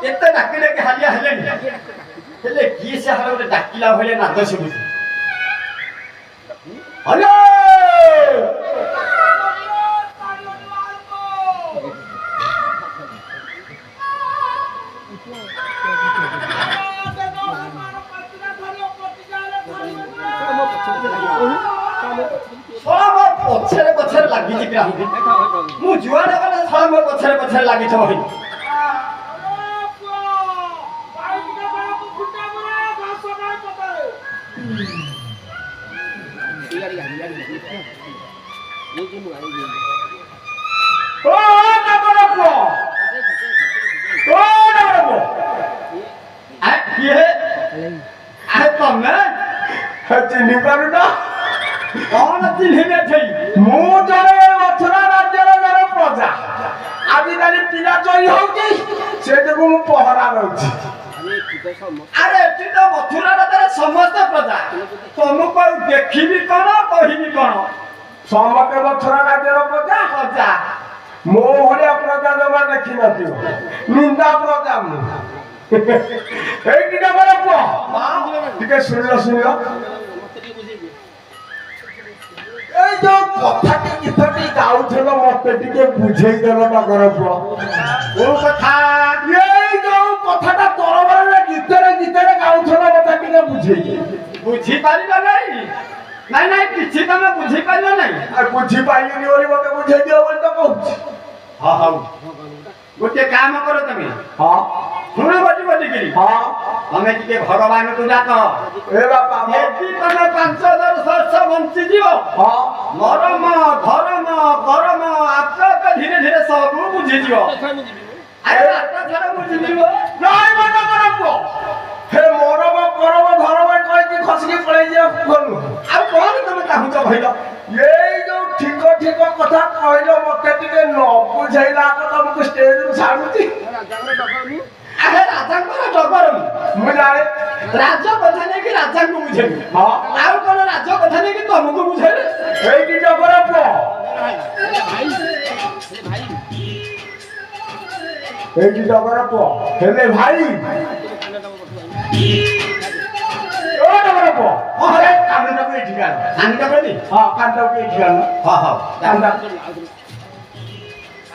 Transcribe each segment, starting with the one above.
एते डाकिले के हालिया हेले हेले की से हाल गोटे डाकिला भले नाद सुबु हेलो पछरे पछरे लागि जे ग्राहक मु जुआडा गले सब पछरे पछरे लागि छ होई ओ नबरपो ओ नबरपो आ ये आ तमे चिन्हि पारु ना कौन चिन्हिने छै मु जरे मथुरा राज्यर जरे प्रजा आदि काली पिला चोरी होउची से देखो मु पहरा रहउची अरे तू तो मथुरा राज्यर समस्त प्रजा तुमको देखिबी कोन कहिबी कोन समस्त मथुरा राज्यर प्रजा प्रजा मो हरिया प्रजा जमा देखि नथियो निंदा प्रजा मु ए किटा बरे पो ठीक सुनियो ए जो कथाटी किथटी गाउथलो मते टिके बुझेई देलो नगर पुओ ओ कथा ए जो कथाटा तोरबरे गीतरे गाउथलो मते टिके बुझी पारिलो नहीं किछि तमे बुझी पारिलो नहीं आ बुझी पाइलिनी ओली मते बुझेई दियो बोल तो कहू हां गोटे काम करो तमे हां सुनो बटी गिरी हां हमें टिके भगवान को जात ए बापा एती तमे 5000 वर्ष बंची दियो हां मरम धर्म करम आपका तो धीरे धीरे सब बुझी दियो अरे आता छड़ा बुझी दियो नहीं मत करपो हे मरम करम धर्म कहि कि खसकी पळे जे कोन आ कोन तमे चाहू छ भइलो ए जो ठीक कथा कहलो मते टिके न बुझैला को तुमको स्टेज में छाडुची अरे राजा को डबर मु जाने राजा कथा नहीं कि राजा को बुझे हां आ कोन राजा कथा नहीं कि तुमको बुझे ए कि डबर पो ए कि डबर पो हेले भाई ओ डबर पो अरे कान को इठिका कान का प्रति हां कान को इठिका हां कान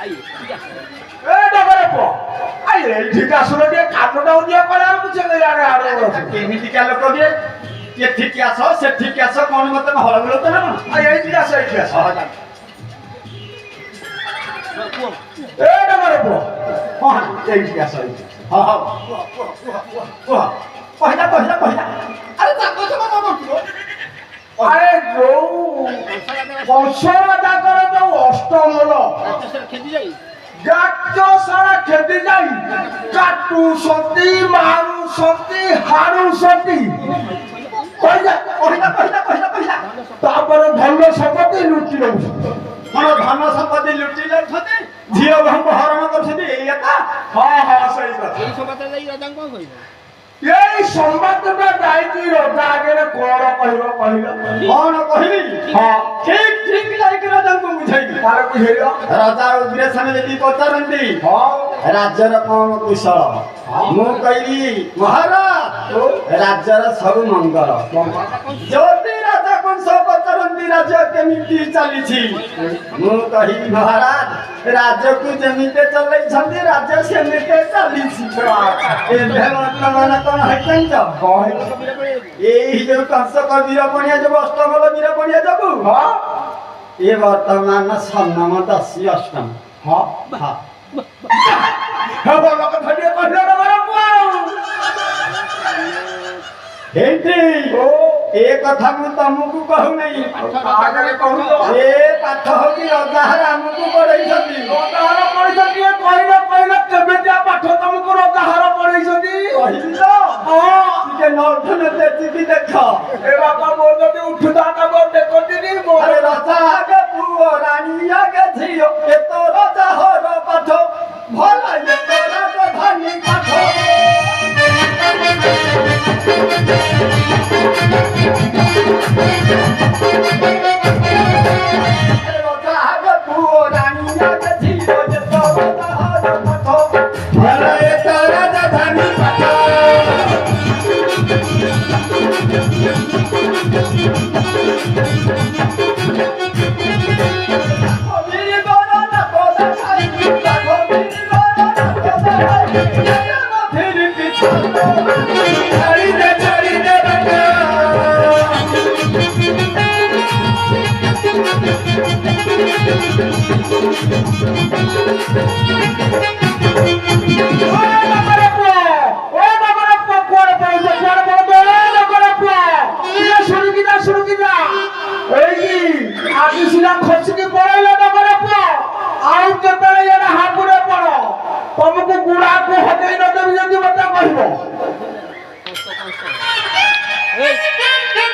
आई ए डबर पो आई रे ठीका सुनो दे काटोटा उदिया करा मुझे ले यार आरो केमिति क्या लोक दे ये ठीक आसो से ठीक आसो कोन मत हल गलो त ना आई ए ठीक आसो ए डबर पो हां ए ठीक आसो हां पहिला अरे ताको छ मत अरे जो वंशवादा करे तो अष्टमल खेती जाई गाच्चो सारा खेती जाई काटू सती मारू सती हारू सती କହିଲା କହିଲା କହିଲା କହିଲା କହିଲା ତାପରେ ଧନ ସମ୍ପତ୍ତି ଲୁଟି ନେଉଛନ୍ତି କଣ ଧନ ସମ୍ପତ୍ତି ଲୁଟି ଯାଉଛନ୍ତି ଝିଅ ଭାଇଙ୍କୁ ହରଣ କରୁଛନ୍ତି ଏଇ କଥା ହଁ ହଁ ସେଇ କଥା ଏଇ ସମାଚାର ଯାଇ ରାଜାଙ୍କୁ କଣ କହିବ? ଏଇ ସମ୍ବାଦଟା ଯାଇକି ରଜା ଆଗରେ କଣ କହିବ କହିଲ କଣ କହିବି ହଁ ଠିକ ଠିକ ଯାଇକି ରାଜାଙ୍କୁ ବୁଝେଇବି ତାର ବୁଝେଇଲ ରାଜା ଉଗ୍ରସେନ ଯଦି ପଚାରନ୍ତି ହଁ ରାଜ୍ୟର କଣ କୁଶଳ ମୁଁ କହିବି ମହାରାଜ ରାଜ୍ୟର ସବୁ ମଙ୍ଗଳ ଯଦି ରାଜା କଂସ ପଚାରନ୍ତି ରାଜ୍ୟ କେମିତି ଚାଲିଛି ମୁଁ କହିବି ମହାରାଜ ରାଜ୍ୟକୁ ଯେମିତି ଚଲେଇଛନ୍ତି ରାଜ୍ୟ ସେମିତି ଚାଲିଛି ଏବେ ବର୍ତ୍ତମାନ କଣ ହେଇଛନ୍ତି ଏଇ ଯୋଉ କଂସକ ବୀରପଣିଆ ଯୋଉ ଅଷ୍ଟମର ବୀରପଣିଆ ଯୋଗୁ ହଁ ଏ ବର୍ତ୍ତମାନ ସନ୍ନମ ଦଶୀ ଅଷ୍ଟମ ହଁ ହଁ ଭଲ କଥା ଟିକେ କହିଲ ନା ମୋର ପୁଅ ହେଇଟି ଓ ଏ କଥା ମୁଁ ତମକୁ କହୁନାହିଁ ଆଗରେ କହୁଛ ଏ ପାଠ ହଉଛି ରଜାହାର ଆମକୁ ପଢେଇଛନ୍ତି ରଜାହାର ପଢେଇଛନ୍ତି ଟିକେ କହିଲ କହିଲ କେମିତିଆ ପାଠ ତମକୁ ରଜାହାର ପଢେଇଛନ୍ତି କହିଲି ତ ହଁ ଟିକେ ନର୍ଦ୍ଦନ ଦେଖିକି ଦେଖ ଏ ବାପା ମୋର ଯଦି ଉଠୁଥାନ୍ତା ମୋର ଦେଖନ୍ତିନି ଆରେ ମୋର ରଜା ଆଗେ ପୁଅ ରାଣୀ ଆଗେ ଝିଅ ଏ ତ ରଜାହର ପାଠ ଭଲ ଏ ତ ରାଜଧାନୀ ପାଠ ରଜା ଆଗେ ପୁଅ ରାଣୀ ଆଗେ ଝିଅ ଏ ତ ରଜାହର ପାଠ ଭଲ ଏ ତ ରାଜଧାନୀ ପାଠ ତମକୁ ଗୁଡାକୁ ହଟେଇ ନଦେବି ଯଦି ମତେ କହିବ ଏଇ